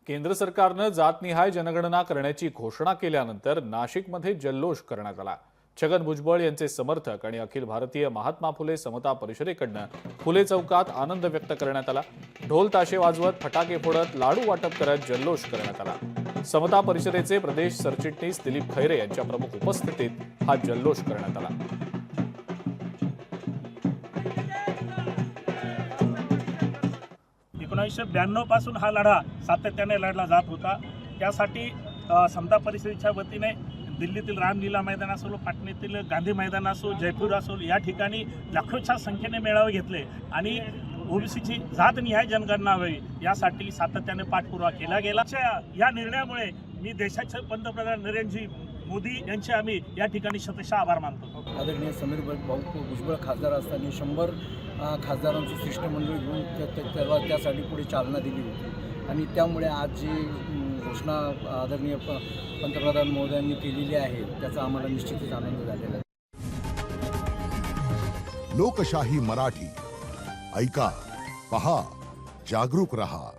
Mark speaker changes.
Speaker 1: केंद्र सरकारनं जातनिहाय जनगणना करण्याची घोषणा केल्यानंतर नाशिकमध्ये जल्लोष करण्यात आला। छगन भुजबळ यांचे समर्थक आणि अखिल भारतीय महात्मा फुले समता परिषदेकडून फुले चौकात आनंद व्यक्त करण्यात आला। ढोल ताशे वाजवत, फटाके फोडत, लाडू वाटप करत जल्लोष करण्यात आला। समता परिषदेचे प्रदेश सरचिटणीस दिलीप खैरे यांच्या प्रमुख उपस्थितीत हा जल्लोष करण्यात आला।
Speaker 2: 1992 पासून हा लढा सातत्याने लढला जात होता। त्यासाठी समता परिषदेच्या वतीने दिल्लीतील रामलीला मैदान असो, पाटणेतील गांधी मैदान असो, जयपूर असो, या ठिकाणी लाखोच्या संख्येने मेळावे घेतले आणि ओबीसीची जातनिहाय जनगणना व्हावी यासाठी सातत्याने पाठपुरावा केला गेला। या निर्णयामुळे मी देशाचे पंतप्रधान नरेंद्रजी मोदी यांचे आम्ही या ठिकाणी शतशः आभार मानतो।
Speaker 3: आदरणीय समीर भाऊ भुजबळ खासदार असताना 100 खासदारांचं शिष्टमंडळ घेऊन त्यासाठी पुढे चालना दिली होती आणि त्यामुळे आज जी घोषणा आदरणीय पंतप्रधान मोदयांनी केलेली आहे त्याचा आम्हाला निश्चितच आनंद झालेला आहे।
Speaker 4: लोकशाही मराठी ऐका, पहा, जागरूक रहा।